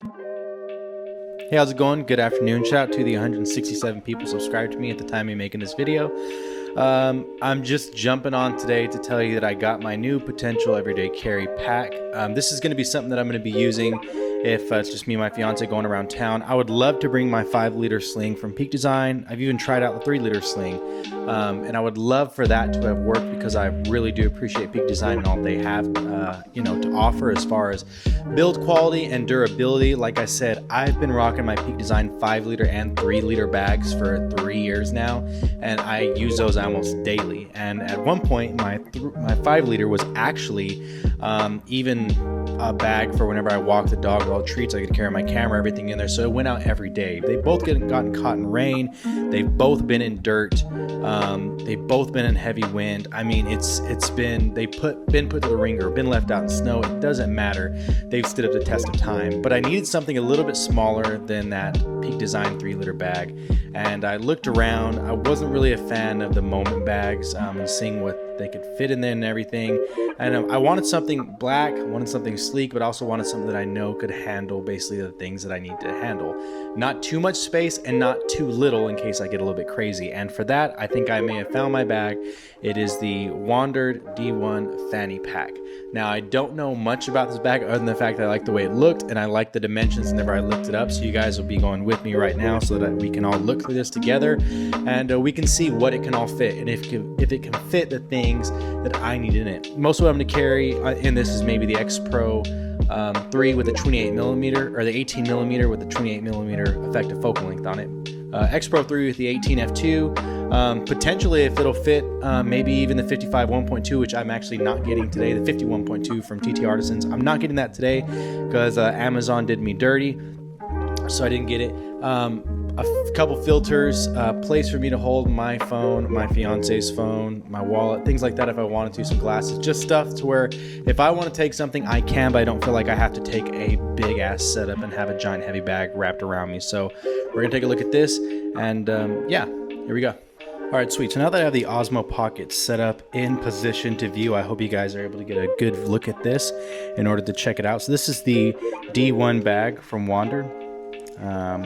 Hey, how's it going? Good afternoon. Shout out to the 167 people subscribed to me at the time of making this video. I'm just jumping on today to tell you that I got my new potential everyday carry pack. This is going to be something that I'm going to be using if it's just me and my fiance going around town. I would love to bring my 5-liter sling from Peak Design. I've even tried out the 3-liter sling, and I would love for that to have worked because I really do appreciate Peak Design and all they have, to offer as far as build quality and durability. Like I said, I've been rocking my Peak Design 5-liter and 3-liter bags for 3 years now, and I use those almost daily. And at one point, my 5-liter was actually even a bag for whenever I walk the dog with all the treats. I could carry my camera, everything in there, so it went out every day. They both gotten caught in rain. They've both been in dirt. They've both been in heavy wind. I mean, been put to the ringer, been left out in snow. It doesn't matter. They've stood up the test of time. But I needed something a little bit smaller than that Peak Design 3-liter bag, and I looked around. I wasn't really a fan of the Moment bags and seeing what they could fit in there and everything. And I wanted something black, I wanted something sleek, but also wanted something that I know could handle basically the things that I need to handle. Not too much space and not too little in case I get a little bit crazy. And for that, I think I may have found my bag. It is the WNDRD D1 Fanny pack. Now, I don't know much about this bag other than the fact that I like the way it looked and I like the dimensions whenever I looked it up. So you guys will be going with me right now so that we can all look through this together and we can see what it can all fit and if it can fit the things that I need in it. Most of what I'm going to carry in this is maybe the X Pro 3 with the 28mm or the 18mm with the 28mm effective focal length on it. X Pro 3 with the 18 f2. Potentially, if it'll fit, maybe even the 55 1.2, which I'm actually not getting today. The 50 1.2 from TT Artisans. I'm not getting that today because Amazon did me dirty, so I didn't get it. A couple filters, place for me to hold my phone, my fiance's phone, my wallet, things like that if I wanted to, some glasses, just stuff to where if I want to take something I can, but I don't feel like I have to take a big ass setup and have a giant heavy bag wrapped around me. So we're gonna take a look at this and yeah, here we go. All right, sweet. So now that I have the Osmo Pocket set up in position to view, I hope you guys are able to get a good look at this in order to check it out. So this is the D1 bag from WNDRD.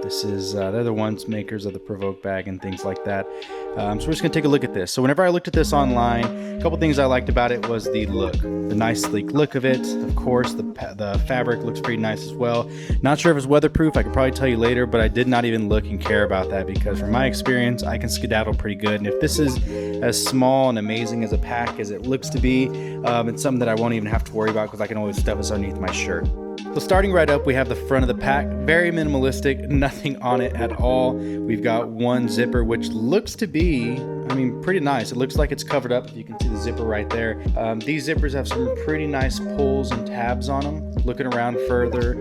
This is they're the ones makers of the Provoke bag and things like that. So we're just gonna take a look at this. So whenever I looked at this online, a couple things I liked about it was the look, the nice sleek look of it. Of course, the fabric looks pretty nice as well. Not sure if it's weatherproof. I could probably tell you later, but I did not even look and care about that because from my experience, I can skedaddle pretty good. And if this is as small and amazing as a pack as it looks to be, it's something that I won't even have to worry about because I can always stuff this underneath my shirt. So starting right up, we have the front of the pack, very minimalistic, nothing on it at all. We've got one zipper, which looks to be, I mean, pretty nice. It looks like it's covered up. If you can see the zipper right there. These zippers have some pretty nice pulls and tabs on them. Looking around further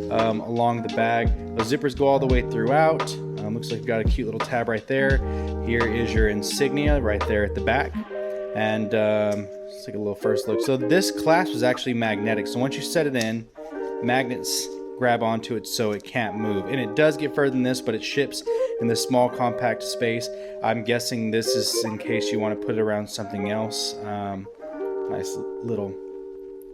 along the bag, the zippers go all the way throughout. Looks like you've got a cute little tab right there. Here is your insignia right there at the back. And let's take a little first look. So this clasp is actually magnetic. So once you set it in, magnets grab onto it so it can't move, and it does get further than this, but it ships in this small compact space. I'm guessing this is in case you want to put it around something else. Nice little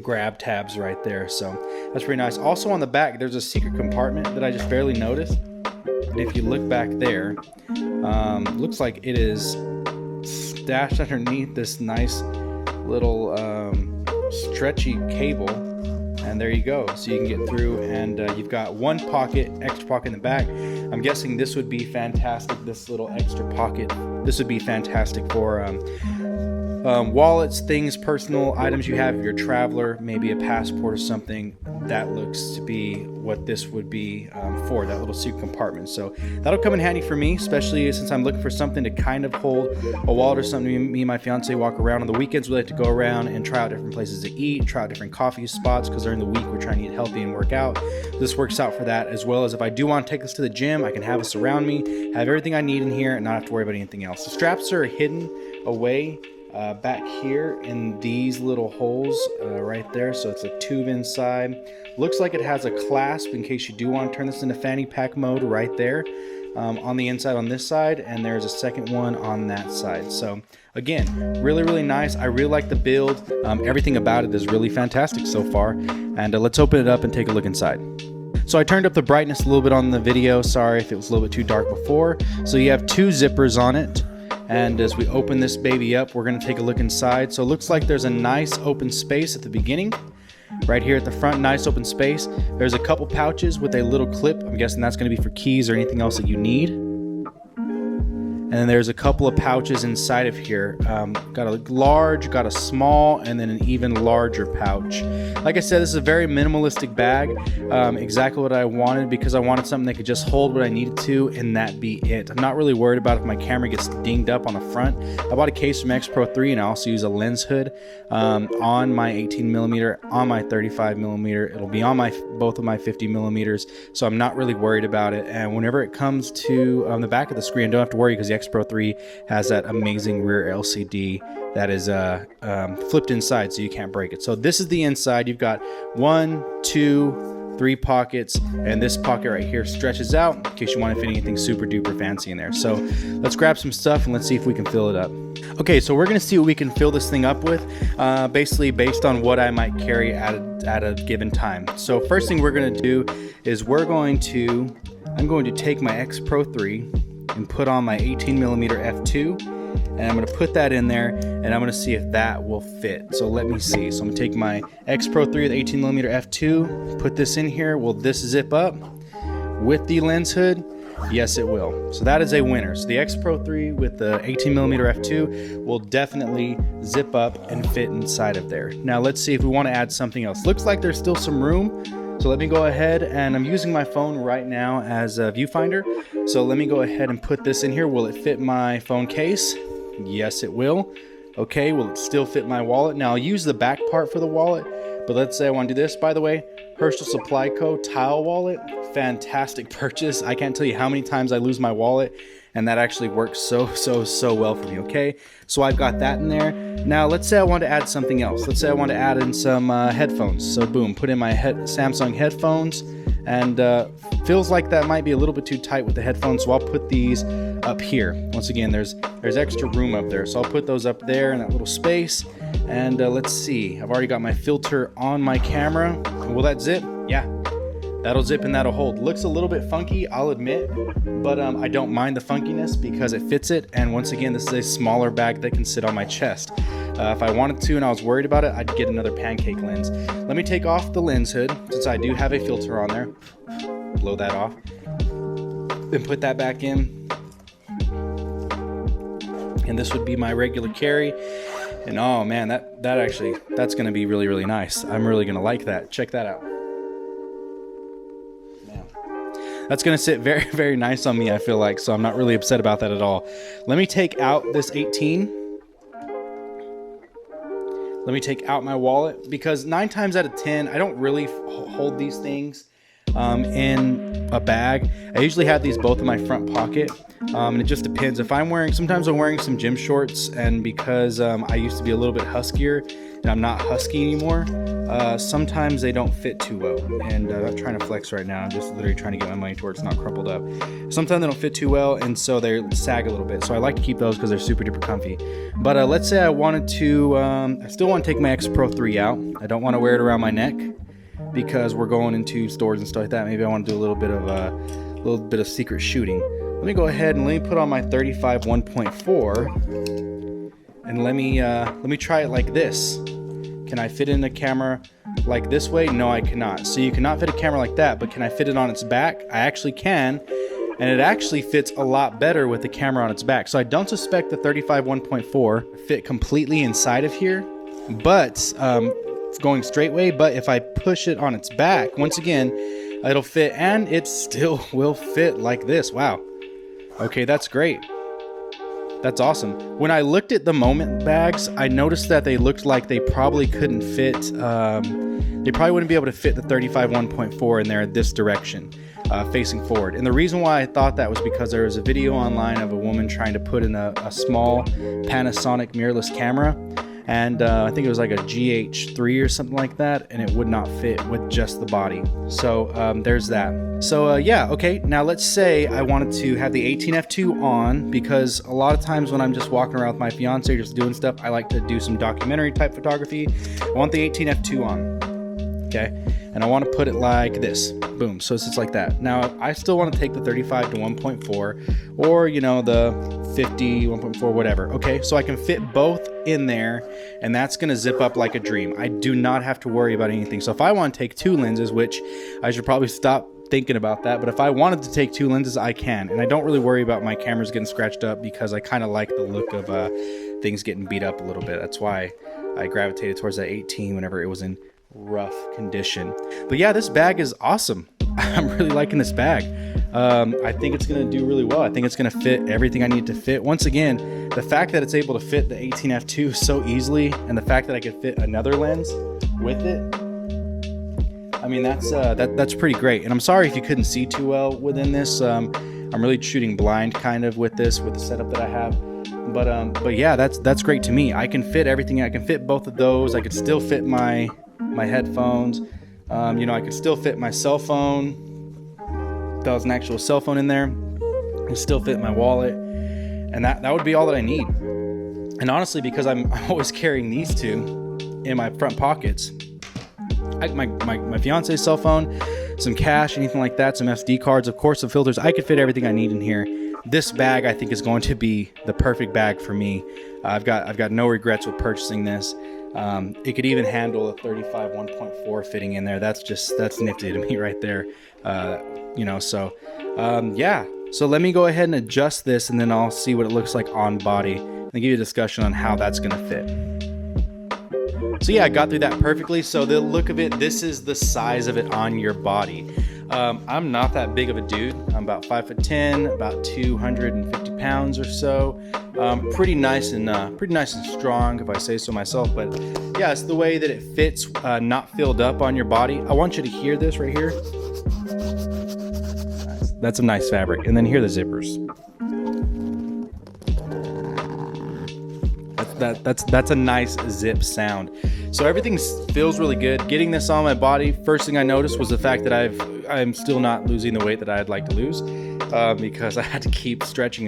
grab tabs right there, so that's pretty nice. Also on the back there's a secret compartment that I just barely noticed, and if you look back there, looks like it is stashed underneath this nice little stretchy cable. And there you go, so you can get through, and you've got one pocket, extra pocket in the back. I'm guessing this would be fantastic, this little extra pocket. This would be fantastic for wallets, things, personal items you have if you're a traveler, maybe a passport or something. That looks to be what this would be for, that little secret compartment. So that'll come in handy for me, especially since I'm looking for something to kind of hold a wallet or something. Me and my fiance walk around on the weekends. We like to go around and try out different places to eat, try out different coffee spots, because during the week we're trying to eat healthy and work out. This works out for that, as well as if I do want to take this to the gym, I can have this around me, have everything I need in here, and not have to worry about anything else. The straps are hidden away back here in these little holes right there, so it's a tube inside. Looks like it has a clasp in case you do want to turn this into fanny pack mode right there on the inside on this side, and there's a second one on that side. So again, really nice. I really like the build. Everything about it is really fantastic so far, and let's open it up and take a look inside. So I turned up the brightness a little bit on the video. Sorry if it was a little bit too dark before. So you have 2 zippers on it. And as we open this baby up, we're going to take a look inside. So it looks like there's a nice open space at the beginning. Right here at the front, nice open space. There's a couple pouches with a little clip. I'm guessing that's going to be for keys or anything else that you need. And then there's a couple of pouches inside of here. Got a large, got a small, and then an even larger pouch. Like I said, this is a very minimalistic bag. Exactly what I wanted, because I wanted something that could just hold what I needed to, and that be it. I'm not really worried about if my camera gets dinged up on the front. I bought a case from X Pro 3, and I also use a lens hood on my 18mm, on my 35mm. It'll be on both of my 50mm, so I'm not really worried about it. And whenever it comes to the back of the screen, don't have to worry, because the X Pro 3 has that amazing rear LCD that is flipped inside, so you can't break it. So this is the inside. You've got 1, 2, 3 pockets, and this pocket right here stretches out in case you want to fit anything super duper fancy in there. So let's grab some stuff and let's see if we can fill it up. Okay, so we're gonna see what we can fill this thing up with, basically based on what I might carry at a given time. So first thing we're gonna do is I'm going to take my X Pro 3 and put on my 18mm f2, and I'm going to put that in there, and I'm going to see if that will fit. So let me see. So I'm going to take my X Pro 3 with 18mm f2, put this in here. Will this zip up with the lens hood? Yes, it will. So that is a winner. So the X Pro 3 with the 18mm f2 will definitely zip up and fit inside of there. Now let's see if we want to add something else. Looks like there's still some room. So let me go ahead, and I'm using my phone right now as a viewfinder. So let me go ahead and put this in here. Will it fit my phone case? Yes, it will. Okay, will it still fit my wallet? Now I'll use the back part for the wallet, but let's say I want to do this. By the way, Herschel Supply Co. tile wallet, fantastic purchase. I can't tell you how many times I lose my wallet, and that actually works so well for me. Okay, so I've got that in there. Now let's say I want to add something else. Let's say I want to add in some headphones. So boom, put in my Samsung headphones, and feels like that might be a little bit too tight with the headphones, so I'll put these up here. Once again, there's extra room up there, so I'll put those up there in that little space. And let's see, I've already got my filter on my camera. Will that zip? Yeah, that'll zip and that'll hold. Looks a little bit funky, I'll admit, but I don't mind the funkiness because it fits it. And once again, this is a smaller bag that can sit on my chest. If I wanted to and I was worried about it, I'd get another pancake lens. Let me take off the lens hood, since I do have a filter on there. Blow that off. Then put that back in. And this would be my regular carry. And oh man, that's gonna be really nice. I'm really gonna like that. Check that out. Man. That's gonna sit very nice on me, I feel like, so I'm not really upset about that at all. Let me take out this 18. Let me take out my wallet, because 9 times out of 10, I don't really hold these things in a bag. I usually have these both in my front pocket, and it just depends. If sometimes I'm wearing some gym shorts, and because I used to be a little bit huskier and I'm not husky anymore, sometimes they don't fit too well. And I'm trying to flex right now. I'm just literally trying to get my money towards not crumpled up. Sometimes they don't fit too well, and so they sag a little bit. So I like to keep those because they're super duper comfy. But let's say I wanted to, I still want to take my X Pro 3 out. I don't want to wear it around my neck, because we're going into stores and stuff like that. Maybe I want to do a little bit of secret shooting. Let me go ahead and let me put on my 35 1.4, and let me try it like this. Can I fit in a camera like this way? No, I cannot. So you cannot fit a camera like that, but can I fit it on its back? I actually can, and it actually fits a lot better with the camera on its back. So I don't suspect the 35 1.4 fit completely inside of here, but going straight way. But if I push it on its back, once again, it'll fit, and it still will fit like this. Wow. Okay, that's great. That's awesome. When I looked at the Moment bags, I noticed that they looked like they probably couldn't fit, they probably wouldn't be able to fit the 35 1.4 in there this direction, facing forward. And the reason why I thought that was because there was a video online of a woman trying to put in a small Panasonic mirrorless camera, and I think it was like a GH3 or something like that, and it would not fit with just the body. So there's that. So yeah, okay, now let's say I wanted to have the 18f2 on, because a lot of times when I'm just walking around with my fiance just doing stuff, I like to do some documentary type photography. I want the 18f2 on, okay? and I want to put it like this. Boom. So it's just like that. Now I still want to take the 35 to 1.4, or you know, the 50 1.4, whatever. Okay, so I can fit both in there, and that's going to zip up like a dream. I do not have to worry about anything. So if I want to take 2 lenses, which I should probably stop thinking about that, but if I wanted to take 2 lenses, I can, and I don't really worry about my cameras getting scratched up, because I kind of like the look of things getting beat up a little bit. That's why I gravitated towards that 18 whenever it was in rough condition. But yeah, this bag is awesome. I'm really liking this bag. I think it's going to do really well. I think it's going to fit everything I need to fit. Once again, the fact that it's able to fit the 18f2 so easily, and the fact that I could fit another lens with it, I mean, that's pretty great. And I'm sorry if you couldn't see too well within this. I'm really shooting blind kind of with this, with the setup that I have. But yeah, that's great to me. I can fit everything. I can fit both of those. I could still fit my headphones. You know, I could still fit my cell phone. That was an actual cell phone in there. I could still fit my wallet, and that would be all that I need. And honestly, because I'm always carrying these two in my front pockets, my fiance's cell phone, some cash, anything like that, some SD cards, of course, some filters. I could fit everything I need in here. This bag, I think, is going to be the perfect bag for me. I've got no regrets with purchasing this. It could even handle a 35 1.4 fitting in there. That's nifty to me right there. You know, so yeah. So let me go ahead and adjust this, and then I'll see what it looks like on body, and give you a discussion on how that's going to fit. So yeah, I got through that perfectly. So the look of it, this is the size of it on your body. I'm not that big of a dude. I'm about 5'10", about 250 pounds or so. Pretty nice and strong, if I say so myself. But yeah, it's the way that it fits, not filled up on your body. I want you to hear this right here. That's some nice fabric. And then hear the zippers. That's a nice zip sound. So everything feels really good. Getting this on my body, first thing I noticed was the fact that I'm still not losing the weight that I'd like to lose, because I had to keep stretching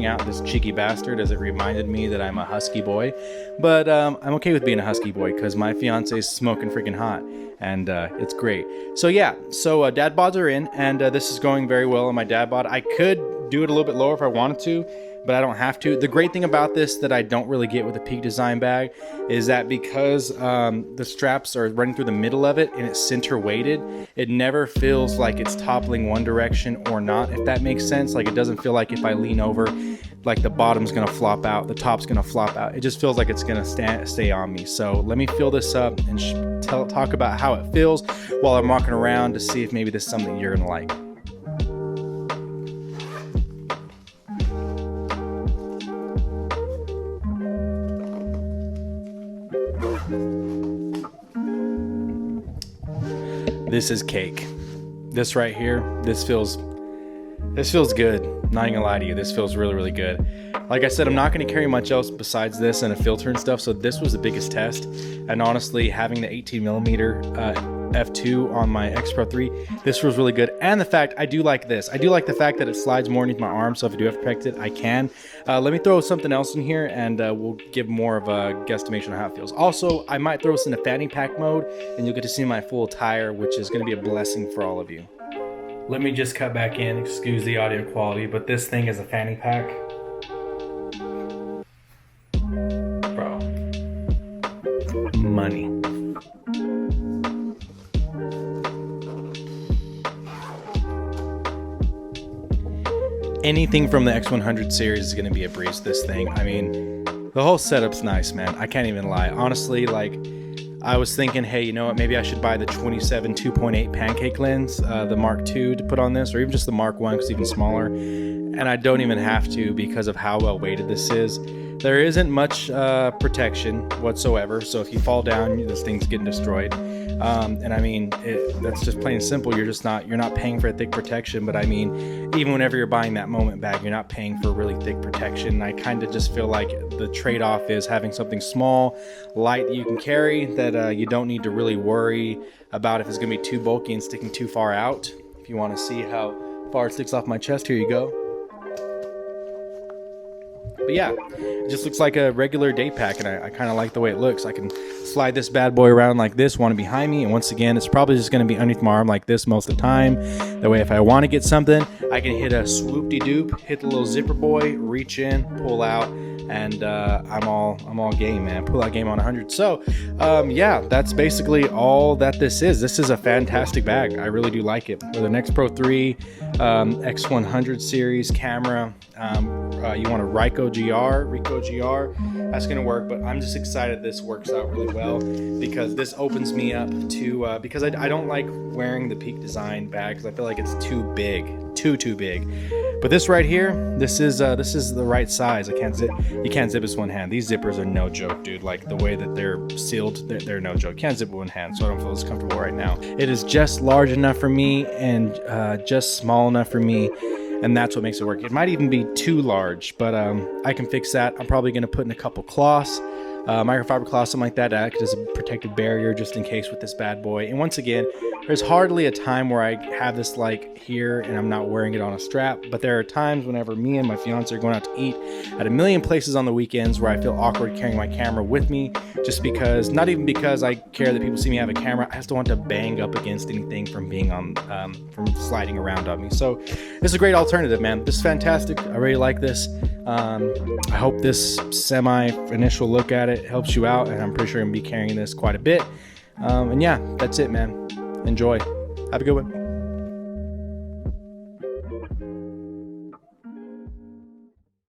out this cheeky bastard, as it reminded me that I'm a husky boy. But I'm okay with being a husky boy, because my fiance is smoking freaking hot, and it's great. So yeah, so dad bods are in, and this is going very well on my dad bod. I could do it a little bit lower if I wanted to, but I don't have to. The great thing about this that I don't really get with a Peak Design bag is that because the straps are running through the middle of it and it's center weighted, it never feels like it's toppling one direction or not, if that makes sense. Like, it doesn't feel like if I lean over, like the bottom's gonna flop out, the top's gonna flop out. It just feels like it's gonna stay on me. So let me fill this up and talk about how it feels while I'm walking around, to see if maybe this is something you're gonna like. This is cake. This right here, this feels good. Not even gonna lie to you, this feels really, really good. Like I said, I'm not gonna carry much else besides this and a filter and stuff, so this was the biggest test. And honestly, having the 18mm f2 on my X Pro 3, this was really good. And the fact, I do like this. I do like the fact that it slides more underneath my arm, so if I do have to protect it, I can. Let me throw something else in here, and we'll give more of a guesstimation on how it feels. Also, I might throw this into fanny pack mode, and you'll get to see my full attire, which is gonna be a blessing for all of you. Let me just cut back in, excuse the audio quality, but this thing is a fanny pack. Bro. Money. Anything from the X100 series is going to be a breeze, this thing. I mean, the whole setup's nice, man. I can't even lie. Honestly, like, I was thinking, hey, you know what? Maybe I should buy the 27 2.8 pancake lens, the Mark II, to put on this, or even just the Mark I, because it's even smaller. And I don't even have to, because of how well weighted this is. There isn't much protection whatsoever, so if you fall down, this thing's getting destroyed. And I mean, that's just plain and simple. You're not paying for a thick protection. But I mean, even whenever you're buying that Moment bag, you're not paying for really thick protection. And I kind of just feel like the trade-off is having something small, light that you can carry, that you don't need to really worry about if it's gonna be too bulky and sticking too far out. If you want to see how far it sticks off my chest, here you go. But yeah, it just looks like a regular day pack, and I kind of like the way it looks. I can slide this bad boy around like this, one behind me, and once again, it's probably just going to be underneath my arm like this most of the time. That way, if I want to get something, I can hit a swoop-de-doop, hit the little zipper boy, reach in, pull out, and I'm all game, man. Pull out game on 100. So yeah, that's basically all that this is. This is a fantastic bag. I really do like it. With an X Pro 3 X100 series camera, you want a Ricoh GR, that's gonna work. But I'm just excited this works out really well, because this opens me up to because I don't like wearing the Peak Design bag because I feel like it's too big, too big. But this right here, this is the right size. You can't zip this one hand. These zippers are no joke, dude. Like the way that they're sealed, they're no joke. Can't zip with one hand, so I don't feel as comfortable right now. It is just large enough for me and just small enough for me, and that's what makes it work. It might even be too large, but I can fix that. I'm probably gonna put in a couple cloths, microfiber cloth, something like that, to act as a protective barrier just in case with this bad boy. And once again, there's hardly a time where I have this like here and I'm not wearing it on a strap, but there are times whenever me and my fiance are going out to eat at a million places on the weekends where I feel awkward carrying my camera with me, just because, not even because I care that people see me have a camera, I just don't want to bang up against anything from being on from sliding around on me. So this is a great alternative, man. This is fantastic. I really like this. I hope this semi initial look at it helps you out, and I'm pretty sure I'm gonna be carrying this quite a bit. And yeah, that's it, man. Enjoy. Have a good one.